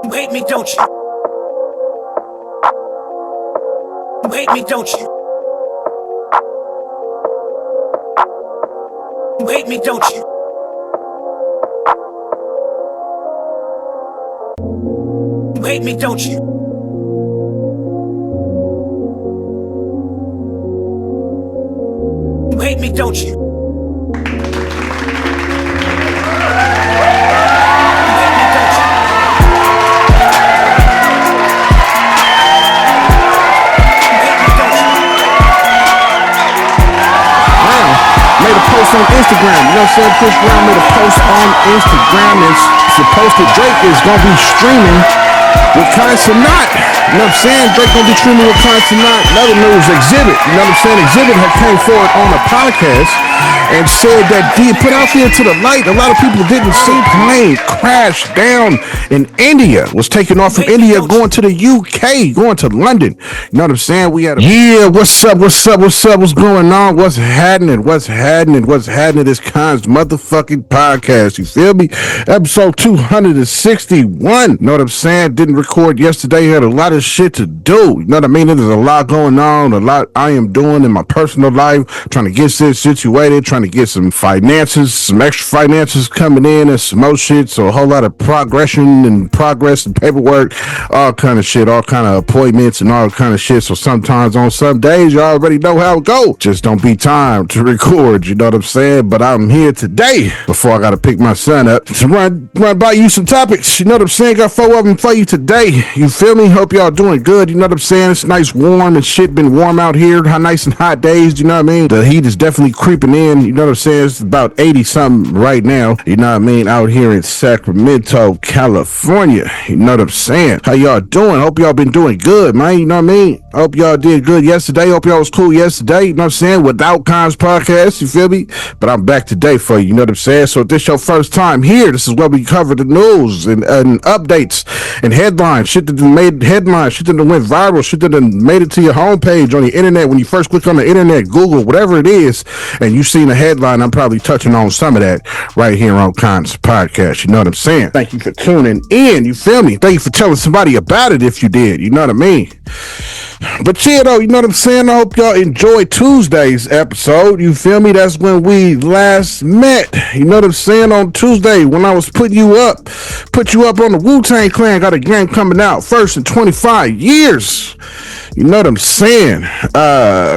You hate me, don't you? You hate me, don't you? You hate me, don't you? You hate me, don't you? You hate me, don't you? On Instagram, you know what I'm saying? Chris Brown made a post on Instagram and supposed to Drake is gonna be streaming with Cenat. You know what I'm saying? Drake gonna be streaming with Cenat. Another news, Xzibit. You know what I'm saying? Xzibit had came forward on a podcast and said that he put out there to the light. A lot of people didn't see plane crash down in India. Was taking off from India, going to the UK, going to London. You know what I'm saying? We had what's up? What's going on? What's happening? This Kons motherfucking podcast. You feel me? Episode 261. You know what I'm saying? Didn't record yesterday. Had a lot of shit to do. You know what I mean? There's a lot going on. A lot I am doing in my personal life. Trying to get shit situated. Trying to get some finances, some extra finances coming in and some more shit. So a whole lot of progression and progress and paperwork, all kind of shit, all kind of appointments and all kind of shit. So sometimes on some days you already know how it go. Just don't be time to record, you know what I'm saying? But I'm here today before I gotta pick my son up to run by you some topics. You know what I'm saying? Got 4 of them for you today. You feel me? Hope y'all doing good. You know what I'm saying? It's nice, warm and shit. Been warm out here. Nice and hot days. You know what I mean? The heat is definitely creeping in. You know what I'm saying? It's about 80 something right now. You know what I mean? Out here in Sacramento, California. You know what I'm saying? How y'all doing? Hope y'all been doing good, man. You know what I mean? Hope y'all did good yesterday. Hope y'all was cool yesterday. You know what I'm saying? Without Kons podcast, you feel me? But I'm back today for you. You know what I'm saying? So if this your first time here, this is where we cover the news and updates and headlines. Shit that made headlines. Shit that went viral. Shit that made it to your homepage on the internet. When you first click on the internet, Google, whatever it is, and you seen a headline, I'm probably touching on some of that right here on Kons podcast. You know what I'm saying? Thank you for tuning in. You feel me? Thank you for telling somebody about it if you did. You know what I mean? But yeah, though, you know what I'm saying? I hope y'all enjoyed Tuesday's episode. You feel me? That's when we last met. You know what I'm saying? On Tuesday, when I was put you up on the Wu-Tang Clan. Got a game coming out first in 25 years. You know what I'm saying?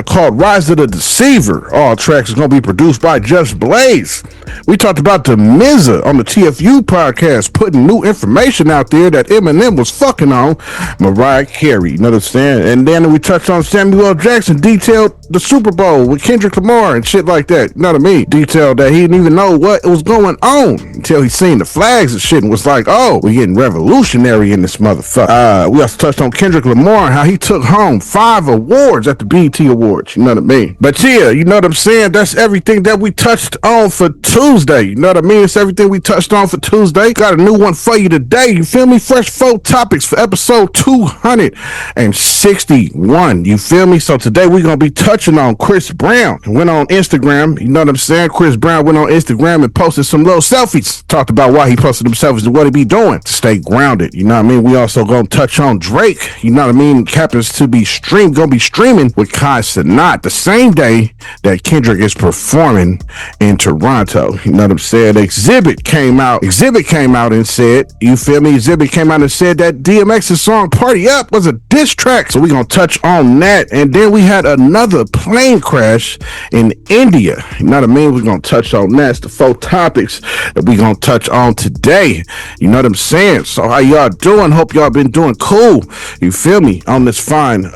Called Rise of the Deceiver. All tracks is going to be produced by Just Blaze. We talked about the MZA on the TFU podcast, putting new information out there that Eminem was fucking on Mariah Carey. You know what I'm saying? And then we touched on Samuel L. Jackson, detailed the Super Bowl with Kendrick Lamar and shit like that. You know what I mean? Detailed that he didn't even know what was going on until he seen the flags and shit and was like, oh, we're getting revolutionary in this motherfucker. We also touched on Kendrick Lamar, how he took home 5 awards at the BET Awards. You know what I mean? But yeah, you know what I'm saying? That's everything that we touched on for Tuesday. You know what I mean? It's everything we touched on for Tuesday. Got a new one for you today. You feel me? Fresh 4 topics for episode 261. You feel me? So today we're going to be touching on Chris Brown. Went on Instagram. You know what I'm saying? Chris Brown went on Instagram and posted some little selfies. Talked about why he posted them selfies and what he be doing to stay grounded. You know what I mean? We also going to touch on Drake. You know what I mean? Happens to be going to be streaming with Cenat the same day that Kendrick is performing in Toronto. You know what I'm saying? Xzibit came out and said, you feel me? Xzibit came out and said that DMX's song Party Up was a diss track. So we're going to touch on that. And then we had another plane crash in India. You know what I mean? We're going to touch on that. It's the 4 topics that we're going to touch on today. You know what I'm saying? So how y'all doing? Hope y'all been doing cool. You feel me? On this fine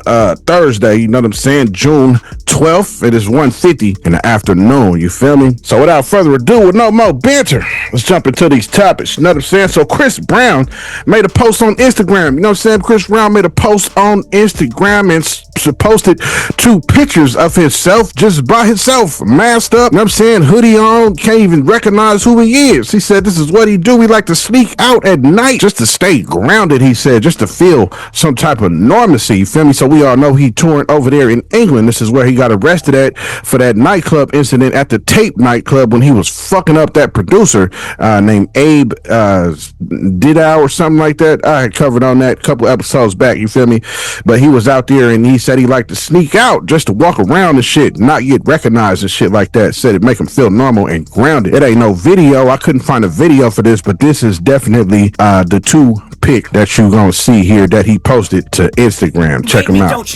Thursday, you know what I'm saying? June 12th. It is 1:50 in the afternoon. You feel me? So without further ado, with no more banter, let's jump into these topics. You know what I'm saying? So Chris Brown made a post on Instagram. You know what I'm saying? Chris Brown made a post on Instagram and posted 2 pictures of himself just by himself, masked up, you know what I'm saying, hoodie on, can't even recognize who he is. He said this is what he do. He like to sneak out at night just to stay grounded, he said, just to feel some type of normalcy, you feel me? So we all know he touring over there in England. This is where he got arrested at for that nightclub incident at the Tape nightclub when he was fucking up that producer named Abe Didow or something like that. I had covered on that a couple episodes back, you feel me? But he was out there and he said he liked to sneak out just to walk around and shit, not get recognized and shit like that. Said it make him feel normal and grounded. It ain't no video. I couldn't find a video for this, but this is definitely the 2 pic that you gonna see here that he posted to Instagram. Check him out.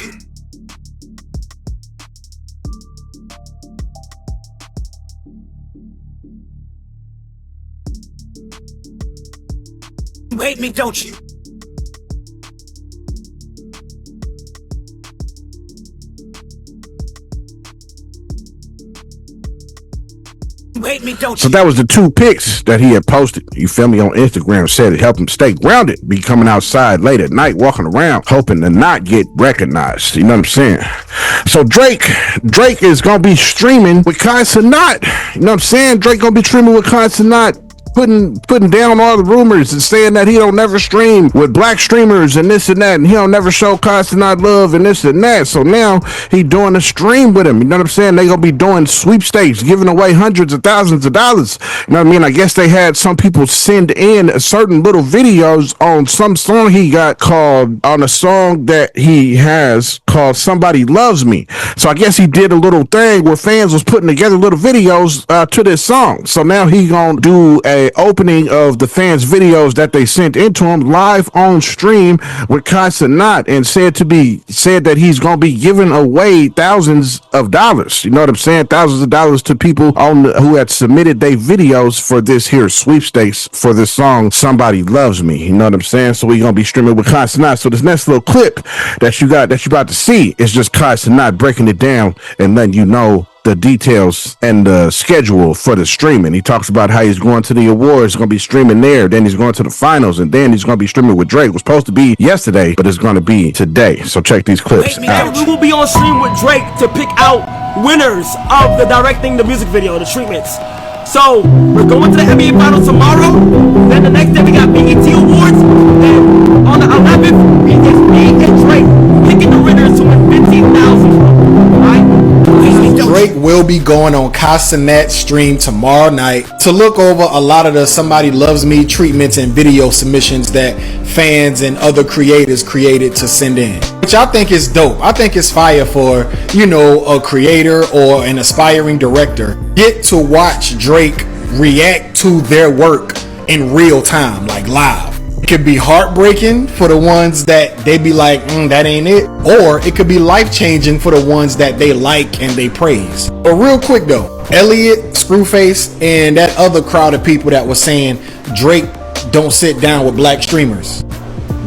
You hate me, don't you? You hate me, don't you? So that was the 2 pics that he had posted, you feel me, on Instagram. Said it helped him stay grounded, be coming outside late at night, walking around, hoping to not get recognized. You know what I'm saying? So Drake is gonna be streaming with Cenat. You know what I'm saying? Drake gonna be streaming with Cenat, putting down all the rumors and saying that he don't never stream with black streamers and this and that, and he don't never show Cenat love and this and that. So now he doing a stream with him. You know what I'm saying? They gonna be doing sweepstakes, giving away hundreds of thousands of dollars. You know what I mean? I guess they had some people send in certain little videos on some song he got called, on a song that he has called Somebody Loves Me. So I guess he did a little thing where fans was putting together little videos to this song. So now he gonna do a opening of the fans' videos that they sent into him live on stream with Cenat, and said that he's gonna be giving away thousands of dollars. You know what I'm saying? Thousands of dollars to people who had submitted their videos for this here sweepstakes for this song Somebody Loves Me. You know what I'm saying? So we gonna be streaming with Cenat. So this next little clip that you about to see is just Cenat breaking it down and letting you know the details and the schedule for the streaming. He talks about how he's going to the awards, going to be streaming there, then he's going to the finals, and then he's going to be streaming with Drake. It was supposed to be yesterday, but it's going to be today. So check these clips out. We will be on stream with Drake to pick out winners of the directing the music video, the treatments. So we're going to the NBA Finals tomorrow. Then the next day we got BET Awards. Then on the 11th, it's me and Drake picking the winners to win $15,000. Drake will be going on Cenat stream tomorrow night to look over a lot of the Somebody Loves Me treatments and video submissions that fans and other creators created to send in, which I think is dope. I think it's fire for, you know, a creator or an aspiring director get to watch Drake react to their work in real time, like live. It could be heartbreaking for the ones that they be like, that ain't it. Or it could be life-changing for the ones that they like and they praise. But real quick though, Elliot, Screwface, and that other crowd of people that was saying Drake don't sit down with black streamers,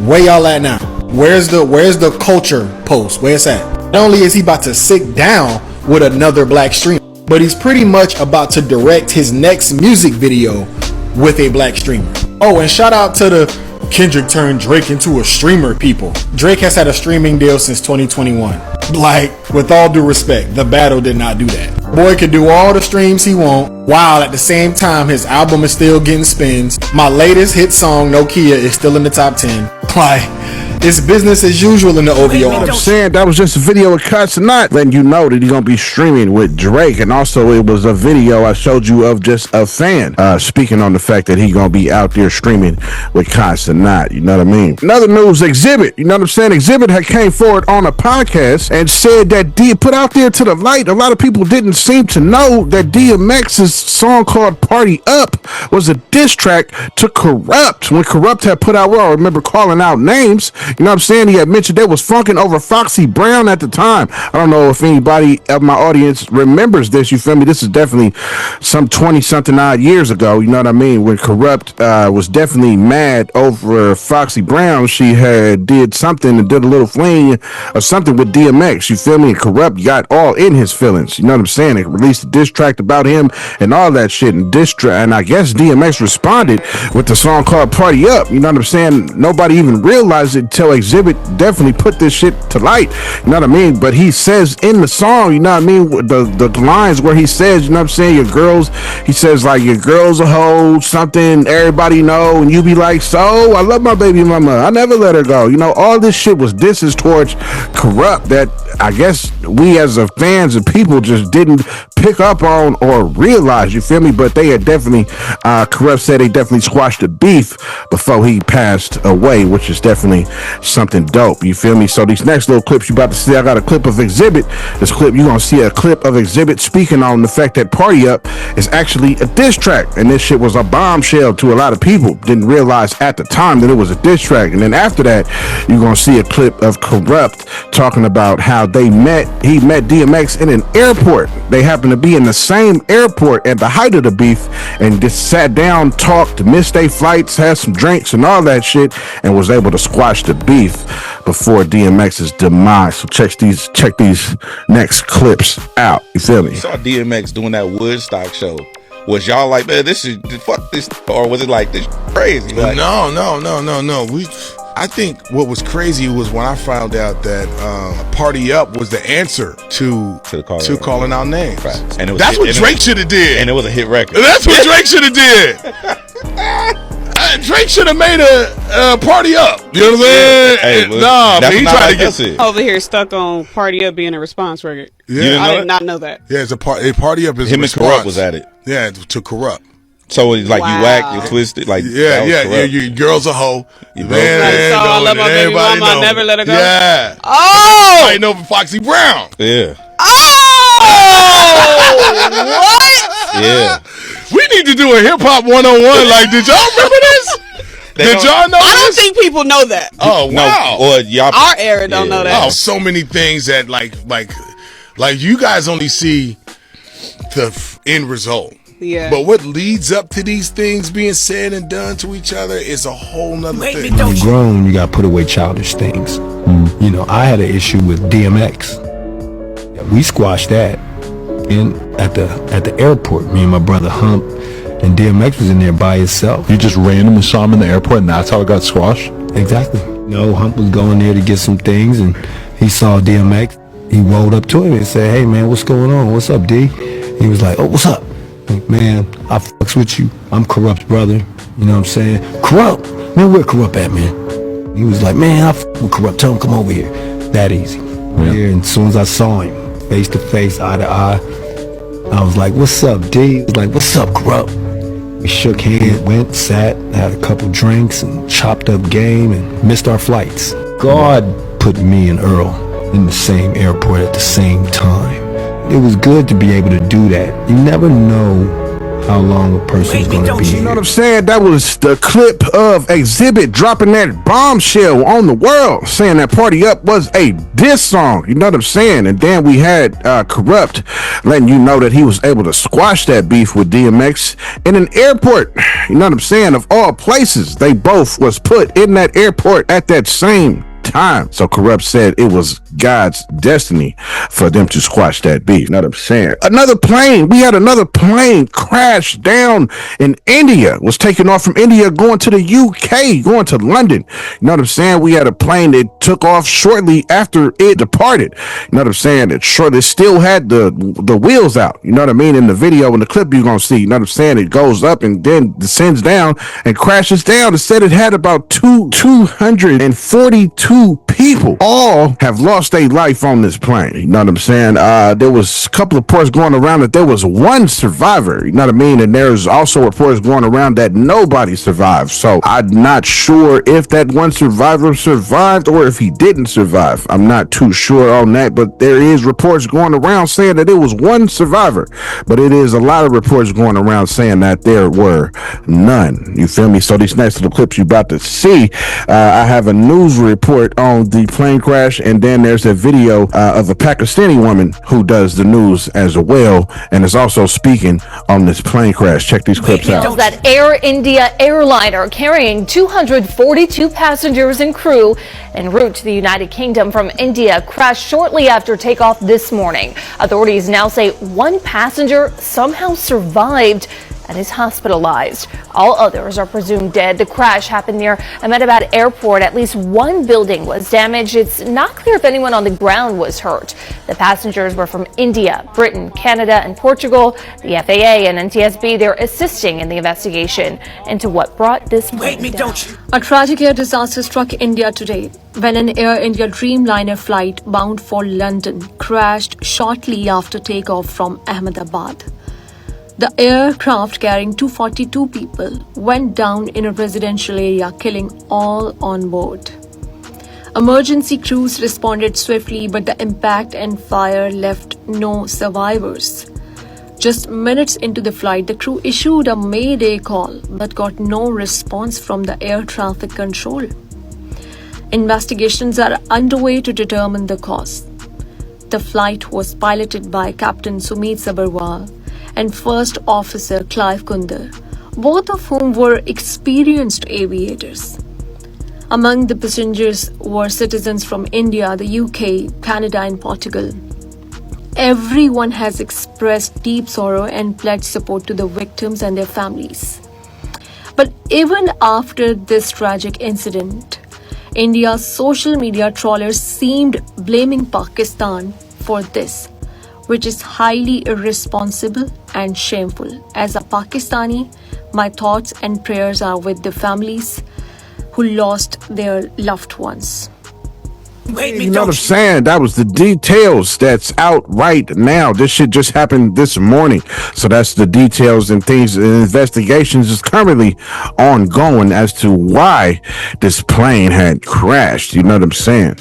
where y'all at now? Where's the culture post? Where's that? Not only is he about to sit down with another black streamer, but he's pretty much about to direct his next music video with a black streamer. Oh, and shout out to the Kendrick turned Drake into a streamer people. Drake has had a streaming deal since 2021. Like, with all due respect, The Battle did not do that. Boy can do all the streams he want, while at the same time his album is still getting spins. My latest hit song, Nokia, is still in the top 10. Like, it's business as usual in the OVO. I'm saying that was just a video of Cenat letting you know that he's gonna be streaming with Drake, and also it was a video I showed you of just a fan speaking on the fact that he's gonna be out there streaming with Cenat. You know what I mean? Another news, Xzibit. You know what I'm saying? Xzibit had came forward on a podcast and said that put out there to the light. A lot of people didn't seem to know that DMX's song called "Party Up" was a diss track to Corrupt. When Corrupt had put out, well, I remember calling out names. You know what I'm saying? He had mentioned they was funking over Foxy Brown at the time. I don't know if anybody of my audience remembers this. You feel me? This is definitely some 20-something odd years ago. You know what I mean? When Corrupt was definitely mad over Foxy Brown. She had did something and did a little fling or something with DMX. You feel me? And Corrupt got all in his feelings. You know what I'm saying? They released a diss track about him and all that shit. And I guess DMX responded with the song called "Party Up." You know what I'm saying? Nobody even realized it tell Xzibit definitely put this shit to light. You know what I mean? But he says in the song, you know what I mean, the lines where he says, you know what I'm saying, your girls, he says like your girl's a hoe, something everybody know, and you be like, so I love my baby mama, I never let her go. You know, all this shit was disses towards Corrupt that I guess we as a fans and people just didn't pick up on or realize, you feel me? But they had definitely, Corrupt said they definitely squashed the beef before he passed away, which is definitely something dope, you feel me? So these next little clips you about to see, I got a clip of Xzibit. This clip, you're gonna see a clip of Xzibit speaking on the fact that Party Up is actually a diss track, and this shit was a bombshell to a lot of people. Didn't realize at the time that it was a diss track. And then after that, you're gonna see a clip of Corrupt talking about how he met DMX in an airport. They happened to be in the same airport at the height of the beef, and just sat down, talked, missed their flights, had some drinks and all that shit, and was able to squash the beef before DMX's demise. So check these next clips out. You feel me? You saw DMX doing that Woodstock show. Was y'all like, man, this is fuck this, or was it like this crazy? Like, No. I think what was crazy was when I found out that Party Up was the answer to calling out names. Right. And it was that's what Drake should have did. And it was a hit record. That's what Drake should have did. Drake should have made a Party Up. You know what I'm saying? Hey, but he tried to get it. Over here stuck on Party Up being a response record. Yeah, I did not know that. Yeah, it's a Party Up is him a and Corrupt was at it. Yeah, to Corrupt. So it's like you whack, you twisted, like yeah. Your girl's a hoe. You Man, I love my baby mama. I never let her go. Yeah. Oh, Fighting over Foxy Brown. Yeah. Oh, what? Yeah. We need to do a hip hop 101. Like, did y'all remember this? Did y'all know I don't this? think people know that. Oh wow. No, or y'all. Our era don't know that. Oh, so many things that like you guys only see the end result. Yeah. But what leads up to these things being said and done to each other is a whole nother thing. When you're grown, you gotta put away childish things. You know, I had an issue with DMX. We squashed that at the airport. Me and my brother Hump, and DMX was in there by himself. You just randomly saw him in the airport, and that's how it got squashed? Exactly. You know, Hump was going there to get some things, and he saw DMX. He rolled up to him and said, "Hey man, what's going on? What's up, D?" He was like, "Oh, what's up?" Like, man, I fucks with you. I'm Corrupt's brother. You know what I'm saying? Corrupt? Man, where Corrupt at, man? He was like, man, I fuck with Corrupt. Tell him come over here. That easy. Yeah. And as soon as I saw him, face to face, eye to eye, I was like, what's up, D? He was like, what's up, Corrupt? We shook hands, went, sat, had a couple drinks, and chopped up game, and missed our flights. God put me and Earl in the same airport at the same time. It was good to be able to do that. You never know how long a person's going to be here. You know what I'm saying? That was the clip of Xzibit dropping that bombshell on the world, saying that Party Up was a diss song. You know what I'm saying? And then we had Corrupt letting you know that he was able to squash that beef with DMX in an airport. You know what I'm saying? Of all places, they both was put in that airport at that same time. So Corrupt said it was God's destiny for them to squash that beef. You know what I'm saying? We had another plane crash down in India, was taking off from India, going to the UK, going to London. You know what I'm saying? We had a plane that took off shortly after it departed. You know what I'm saying? It still had the wheels out. You know what I mean? In the video, in the clip you're gonna see, you know what I'm saying? It goes up and then descends down and crashes down. It said it had about 242 people all have lost their life on this plane. You know what I'm saying? There was a couple of reports going around that there was one survivor. You know what I mean? And there's also reports going around that nobody survived. So I'm not sure if that one survivor survived or if he didn't survive. I'm not too sure on that, but there is reports going around saying that it was one survivor. But it is a lot of reports going around saying that there were none. You feel me? So these next little clips you're about to see, I have a news report on the plane crash, and then there's a video of a Pakistani woman who does the news as well and is also speaking on this plane crash. Check these clips out. That Air India airliner carrying 242 passengers and crew en route to the United Kingdom from India crashed shortly after takeoff this morning. Authorities now say one passenger somehow survived and is hospitalized. All others are presumed dead. The crash happened near Ahmedabad Airport. At least one building was damaged. It's not clear if anyone on the ground was hurt. The passengers were from India, Britain, Canada, and Portugal. The FAA and NTSB, they're assisting in the investigation into what brought this plane down. A tragic air disaster struck India today when an Air India Dreamliner flight bound for London crashed shortly after takeoff from Ahmedabad. The aircraft carrying 242 people went down in a residential area, killing all on board. Emergency crews responded swiftly, but the impact and fire left no survivors. Just minutes into the flight, the crew issued a Mayday call but got no response from the air traffic control. Investigations are underway to determine the cause. The flight was piloted by Captain Sumit Sabharwal and First Officer Clive Kunder, both of whom were experienced aviators. Among the passengers were citizens from India, the UK, Canada, and Portugal. Everyone has expressed deep sorrow and pledged support to the victims and their families. But even after this tragic incident, India's social media trawlers seemed blaming Pakistan for this, which is highly irresponsible and shameful. As a Pakistani, my thoughts and prayers are with the families who lost their loved ones. You know what I'm saying? That was the details that's out right now. This shit just happened this morning. So that's the details and things. Investigations is currently ongoing as to why this plane had crashed. You know what I'm saying?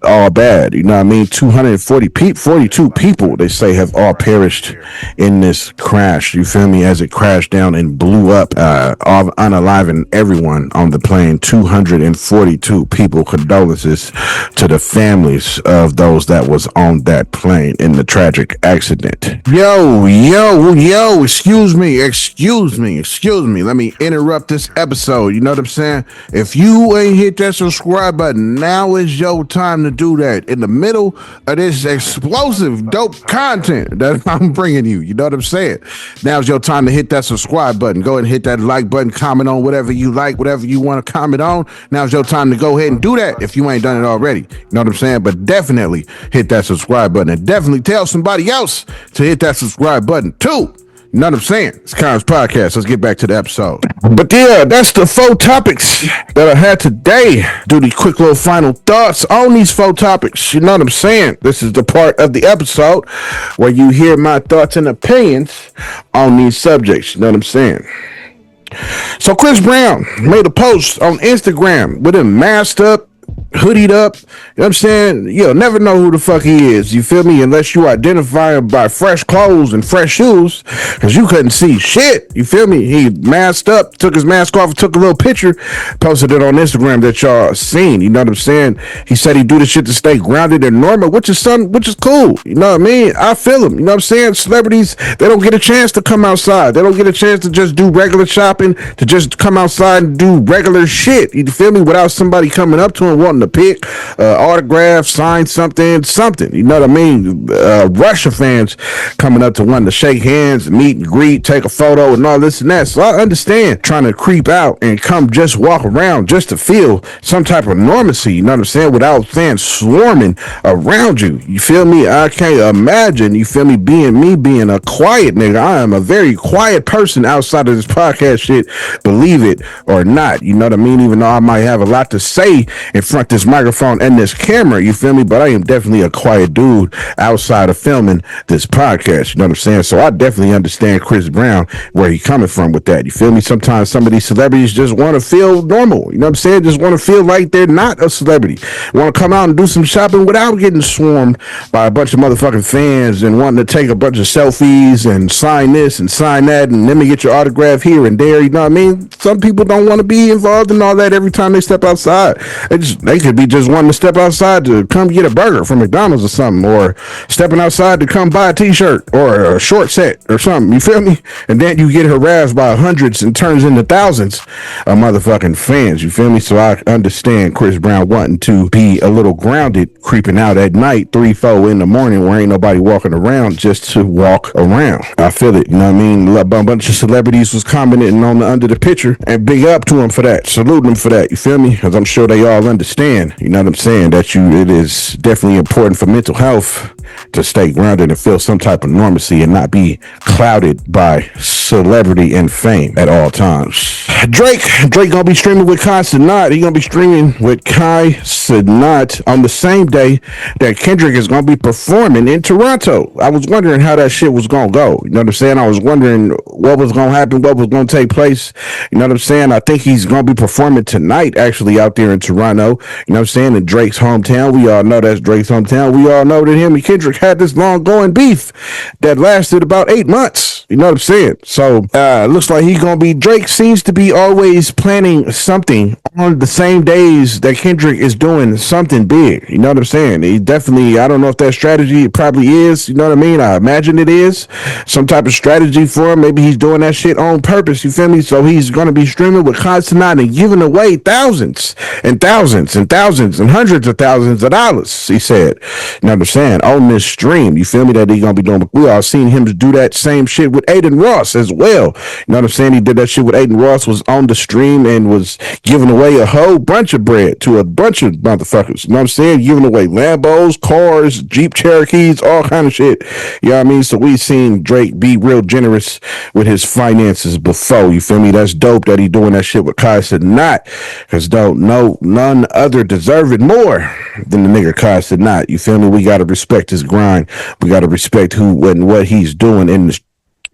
All bad, you know what I mean? 42 people, they say, have all perished in this crash. You feel me? As it crashed down and blew up, unaliving everyone on the plane. 242 people. Condolences to the families of those that was on that plane in the tragic accident. Yo, excuse me. Let me interrupt this episode. You know what I'm saying? If you ain't hit that subscribe button, now is your time to do that in the middle of this explosive dope content that I'm bringing you. You know what I'm saying? Now's your time to hit that subscribe button. Go ahead and hit that like button, comment on whatever you like, whatever you want to comment on. Now's your time to go ahead and do that if you ain't done it already. You know what I'm saying? But definitely hit that subscribe button and definitely tell somebody else to hit that subscribe button too. You know what I'm saying? It's Kons Podcast. Let's get back to the episode. But yeah, that's the 4 topics that I had today. Do the quick little final thoughts on these 4 topics. You know what I'm saying? This is the part of the episode where you hear my thoughts and opinions on these subjects. You know what I'm saying? So Chris Brown made a post on Instagram with him masked up, hoodied up. You know what I'm saying? You'll never know who the fuck he is. You feel me? Unless you identify him by fresh clothes and fresh shoes, because you couldn't see shit. You feel me? He masked up, took his mask off, took a little picture, posted it on Instagram that y'all seen. You know what I'm saying? He said he do this shit to stay grounded and normal, which is cool. You know what I mean? I feel him. You know what I'm saying? Celebrities, they don't get a chance to come outside. They don't get a chance to just do regular shopping, to just come outside and do regular shit. You feel me? Without somebody coming up to him wanting to pick, autograph, sign something. You know what I mean? Russia fans coming up to wanting to shake hands, meet and greet, take a photo and all this and that. So I understand trying to creep out and come just walk around just to feel some type of normalcy, you know what I'm saying? Without fans swarming around you. You feel me? I can't imagine, you feel me, being a quiet nigga. I am a very quiet person outside of this podcast shit, believe it or not. You know what I mean? Even though I might have a lot to say in front of this microphone and this camera, you feel me? But I am definitely a quiet dude outside of filming this podcast, you know what I'm saying? So I definitely understand Chris Brown, where he coming from with that, you feel me? Sometimes some of these celebrities just want to feel normal, you know what I'm saying? Just want to feel like they're not a celebrity, want to come out and do some shopping without getting swarmed by a bunch of motherfucking fans and wanting to take a bunch of selfies and sign this and sign that and let me get your autograph here and there, you know what I mean? Some people don't want to be involved in all that every time they step outside. They could be just wanting to step outside to come get a burger from McDonald's or something, or stepping outside to come buy a t-shirt or a short set or something. You feel me? And then you get harassed by hundreds and turns into thousands of motherfucking fans. You feel me? So I understand Chris Brown wanting to be a little grounded, creeping out at night, 3-4 in the morning where ain't nobody walking around just to walk around. I feel it. You know what I mean? A bunch of celebrities was commenting on under the picture, and big up to him for that. Salute them for that. You feel me? Because I'm sure they all understand. You know what I'm saying? That it is definitely important for mental health to stay grounded and feel some type of normalcy and not be clouded by celebrity and fame at all times. Drake gonna be streaming with Cenat. He gonna be streaming with Cenat on the same day that Kendrick is gonna be performing in Toronto. I was wondering how that shit was gonna go. You know what I'm saying? I was wondering what was gonna happen, what was gonna take place. You know what I'm saying? I think he's gonna be performing tonight, actually, out there in Toronto. You know what I'm saying? In Drake's hometown. We all know that's Drake's hometown. We all know that him and Kendrick had this long going beef that lasted about 8 months. You know what I'm saying? So looks like Drake seems to be always planning something on the same days that Kendrick is doing something big. You know what I'm saying? He definitely, I don't know if that strategy, it probably is. You know what I mean? I imagine it is some type of strategy for him. Maybe he's doing that shit on purpose. You feel me? So he's going to be streaming with Cenat and giving away thousands and thousands and thousands and hundreds of thousands of dollars, he said. You know what I'm saying? On this stream. You feel me? That he's going to be doing. We all seen him do that same shit with Aiden Ross as well. You know what I'm saying? He did that shit with Aiden Ross, was on the stream and was giving away a whole bunch of bread to a bunch of motherfuckers. You know what I'm saying? Giving away Lambos, cars, Jeep Cherokees, all kind of shit. You know what I mean? So we seen Drake be real generous with his finances before. You feel me? That's dope that he doing that shit with Cenat, because none other deserve it more than the nigga Cenat. You feel me? We gotta respect his grind. We gotta respect who and what he's doing in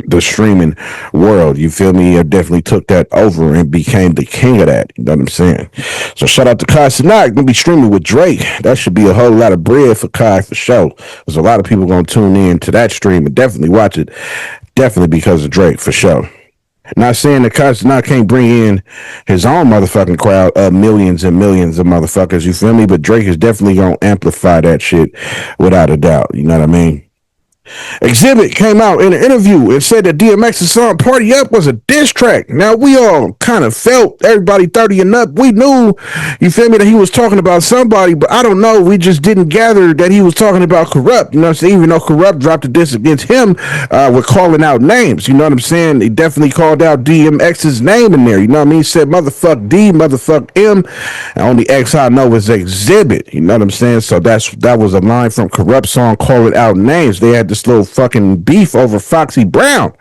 the streaming world. You feel me? I definitely took that over and became the king of that. You know what I'm saying? So shout out to Cenat. Gonna be streaming with Drake. That should be a whole lot of bread for Kai for sure. There's a lot of people gonna tune in to that stream and definitely watch it. Definitely because of Drake for sure. Not saying that Cenat can't bring in his own motherfucking crowd of millions and millions of motherfuckers, you feel me? But Drake is definitely gonna amplify that shit without a doubt. You know what I mean? Xzibit came out in an interview and said that DMX's song Party Up was a diss track. Now, we all kind of felt, everybody 30 and up, we knew, you feel me, that he was talking about somebody, but I don't know, we just didn't gather that he was talking about Corrupt. You know what I'm saying? Even though Corrupt dropped a diss against him, we're calling out names. You know what I'm saying? He definitely called out DMX's name in there. You know what I mean? He said motherfuck D, motherfuck M, and only X I know is Xzibit. You know what I'm saying? So that was a line from Corrupt song calling out names. They had this little fucking beef over Foxy Brown. You know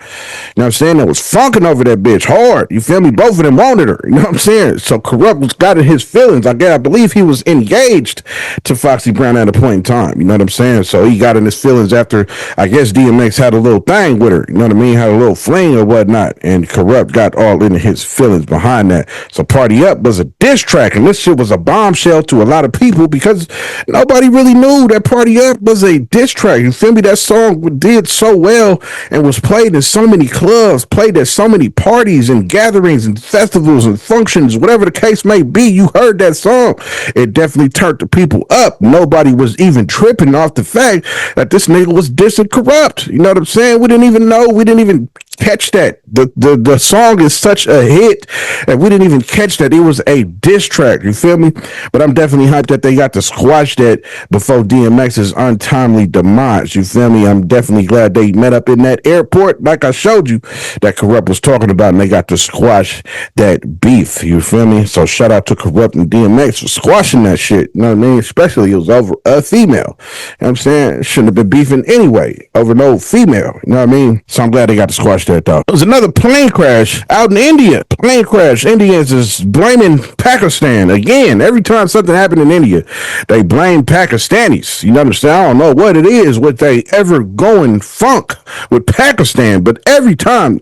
what I'm saying? That was funking over that bitch hard. You feel me? Both of them wanted her. You know what I'm saying? So Corrupt was got in his feelings. I believe he was engaged to Foxy Brown at a point in time. You know what I'm saying? So he got in his feelings after, I guess, DMX had a little thing with her. You know what I mean? Had a little fling or whatnot. And Corrupt got all into his feelings behind that. So Party Up was a diss track. And this shit was a bombshell to a lot of people because nobody really knew that Party Up was a diss track. You feel me? That song did so well and was played in so many clubs, played at so many parties and gatherings and festivals and functions, whatever the case may be. You heard that song. It definitely turned the people up. Nobody was even tripping off the fact that this nigga was dissing Corrupt. You know what I'm saying? We didn't even know. We didn't even catch that. The song is such a hit that we didn't even catch that it was a diss track. You feel me? But I'm definitely hyped that they got to squash that before DMX's untimely demise. You feel me? I'm definitely glad they met up in that airport, like I showed you, that Corrupt was talking about, and they got to squash that beef. You feel me? So shout out to Corrupt and DMX for squashing that shit. You know what I mean? Especially it was over a female. You know what I'm saying? Shouldn't have been beefing anyway over no female. You know what I mean? So I'm glad they got to squash that though. There was another plane crash out in India. Plane crash. Indians is blaming Pakistan again. Every time something happened in India, they blame Pakistanis. You know what I'm saying? I don't know what it is, what they ever going funk with Pakistan, but every time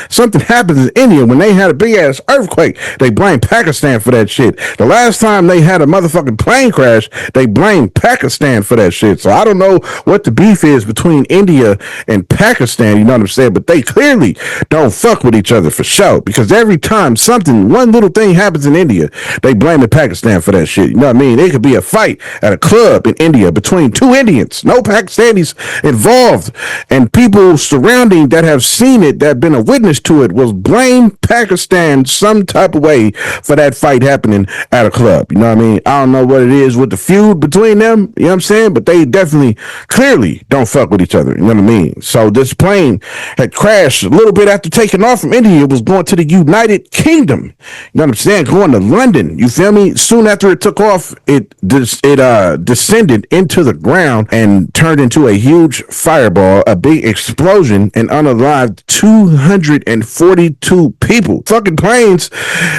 something happens in India, when they had a big ass earthquake, they blame Pakistan for that shit. The last time they had a motherfucking plane crash, they blamed Pakistan for that shit. So I don't know what the beef is between India and Pakistan, you know what I'm saying? But they clearly don't fuck with each other for sure. Because every time one little thing happens in India, they blame Pakistan for that shit. You know what I mean? It could be a fight at a club in India between two Indians, no Pakistanis involved, and people surrounding that have seen it, that have been a witness to it, will blame Pakistan some type of way for that fight happening at a club. You know what I mean? I don't know what it is with the feud between them, you know what I'm saying? But they definitely, clearly don't fuck with each other. You know what I mean? So this plane had crashed a little bit after taking off from India. It was going to the United Kingdom. You know what I'm saying? Going to London. You feel me? Soon after it took off, it descended into the ground and turned into a huge fireball, a big explosion, and unalived 242 people. Fucking planes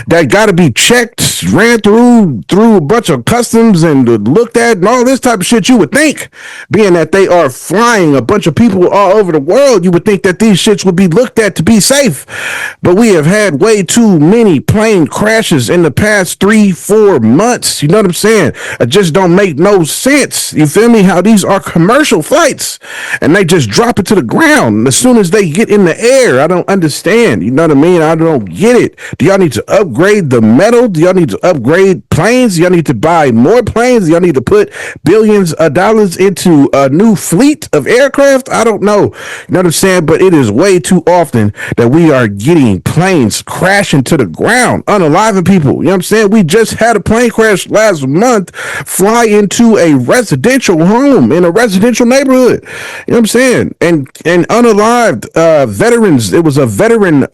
that got to be checked, ran through a bunch of customs and looked at and all this type of shit. You would think, being that they are flying a bunch of people all over the world, you would think that these shits would be looked at to be safe. But we have had way too many plane crashes in the past 3-4 months. You know what I'm saying? It just don't make no sense. You feel me? How these are commercial flights and they just drop it to the ground as soon as they get in the air. I don't understand. You know what I mean? I don't get it. Do y'all need to upgrade the metal? Do y'all need to upgrade planes? Do y'all need to buy more planes? Do y'all need to put billions of dollars into a new fleet of aircraft? I don't know. You know what I'm saying? But it is way too often that we are getting planes crashing to the ground, unaliving people. You know what I'm saying? We just had a plane crash last month fly into a residential home in a residential neighborhood. You know what I'm saying? And unalived veterans. It was a veteran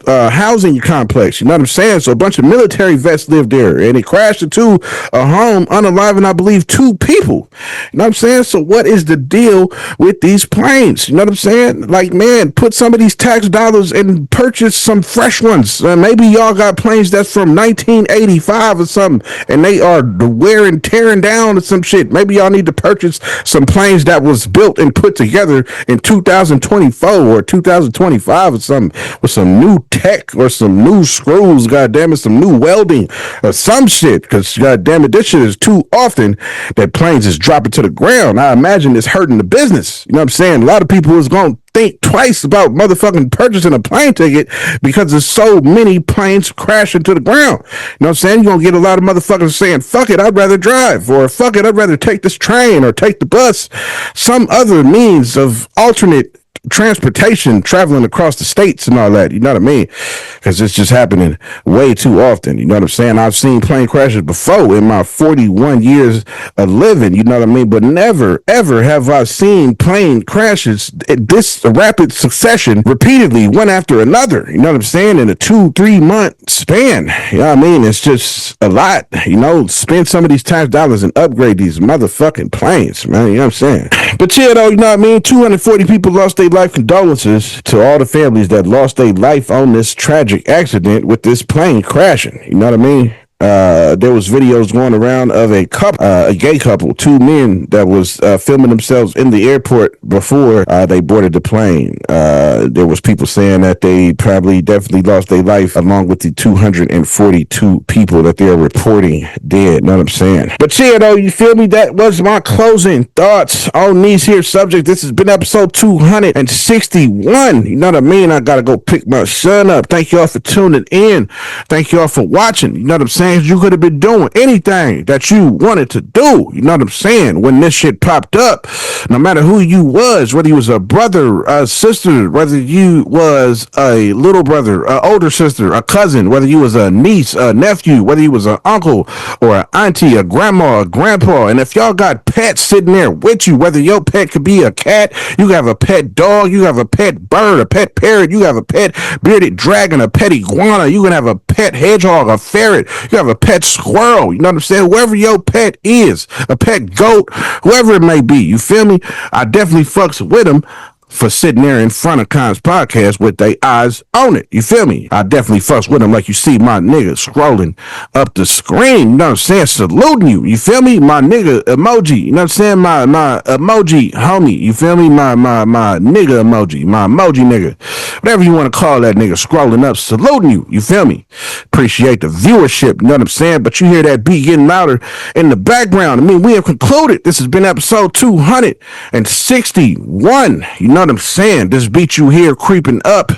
housing complex. You know what I'm saying? So a bunch of military vets lived there, and it crashed into a home, unaliving, I believe, 2 people. You know what I'm saying? So what is the deal with these planes? You know what I'm saying? Like, man, put some of these tax dollars and purchase some fresh ones. Maybe y'all got planes that's from 1985 or something, and they are wearing, tearing down or some shit. Maybe y'all need to purchase some planes that was built and put together in 2024 or 2025 or something, with some new tech or some new screws, goddamn it, some new welding or some shit. Because goddamn it, this shit is too often that planes is dropping to the ground. I imagine it's hurting the business. You know what I'm saying? A lot of people is going to think twice about motherfucking purchasing a plane ticket because there's so many planes crashing to the ground. You know what I'm saying? You're going to get a lot of motherfuckers saying, fuck it, I'd rather drive, or fuck it, I'd rather take this train or take the bus, some other means of alternate transportation, traveling across the states and all that. You know what I mean? Because it's just happening way too often. You know what I'm saying? I've seen plane crashes before in my 41 years of living. You know what I mean? But never, ever have I seen plane crashes at this rapid succession repeatedly, one after another. You know what I'm saying? In a 2-3 month span. You know what I mean? It's just a lot. You know, spend some of these tax dollars and upgrade these motherfucking planes, man. You know what I'm saying? But yeah, though, you know what I mean? 240 people lost their life. Condolences to all the families that lost their life on this tragic accident with this plane crashing. You know what I mean? There was videos going around of a couple, a gay couple, 2 men that was filming themselves in the airport before they boarded the plane. There was people saying that they definitely lost their life along with the 242 people that they're reporting dead. Know what I'm saying? But yeah, though, you feel me? That was my closing thoughts on these here subjects. This has been episode 261. You know what I mean? I gotta go pick my son up. Thank y'all for tuning in. Thank y'all for watching. You know what I'm saying? You could have been doing anything that you wanted to do. You know what I'm saying? When this shit popped up, no matter who you was, whether you was a brother, a sister, whether you was a little brother, a older sister, a cousin, whether you was a niece, a nephew, whether you was an uncle or an auntie, a grandma, a grandpa, and if y'all got pets sitting there with you, whether your pet could be a cat, you have a pet dog, you have a pet bird, a pet parrot, you have a pet bearded dragon, a pet iguana, you can have a pet hedgehog, a ferret, you have a pet squirrel, you know what I'm saying? Whoever your pet is, a pet goat, whoever it may be, you feel me? I definitely fucks with them for sitting there in front of Kons podcast with their eyes on it. You feel me? I definitely fucks with them like you see my nigga scrolling up the screen. You know what I'm saying? Saluting you. You feel me? My nigga emoji. You know what I'm saying? My emoji homie. You feel me? My nigga emoji. My emoji nigga. Whatever you want to call that nigga scrolling up, saluting you. You feel me? Appreciate the viewership. You know what I'm saying? But you hear that beat getting louder in the background. I mean, we have concluded. This has been episode 261. You know know what I'm saying? This beat you hear creeping up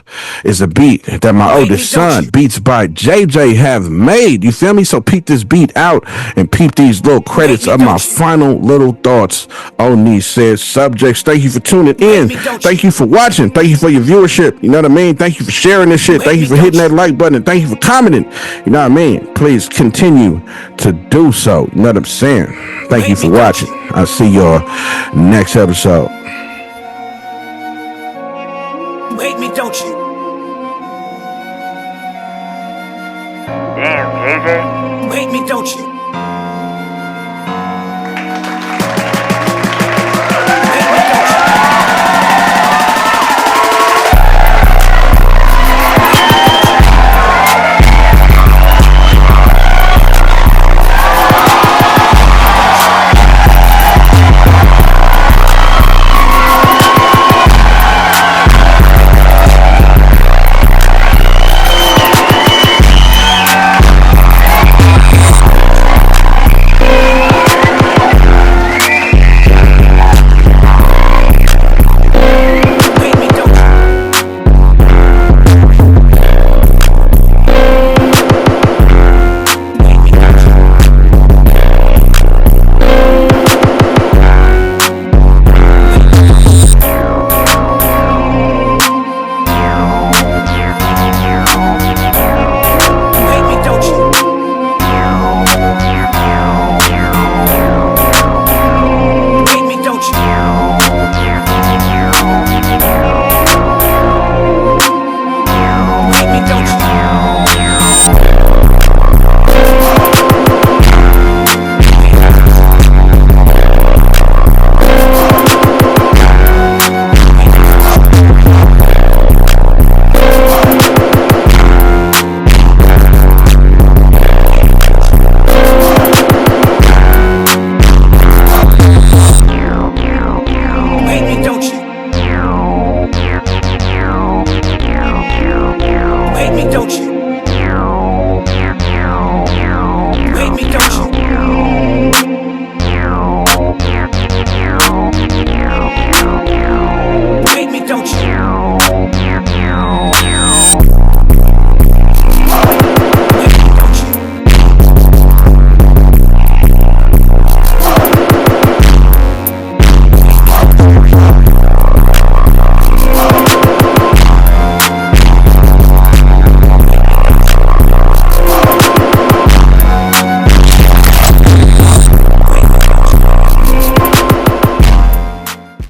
is a beat that my oldest son, Beats by JJ, have made. You feel me? So peep this beat out and peep these little credits of my final little thoughts on these said subjects. Thank you for tuning in. Thank you for watching. Thank you for your viewership. You know what I mean? Thank you for sharing this shit. Thank you for hitting that like button. And thank you for commenting. You know what I mean? Please continue to do so. You know what I'm saying? Thank you for watching. I'll see y'all next episode.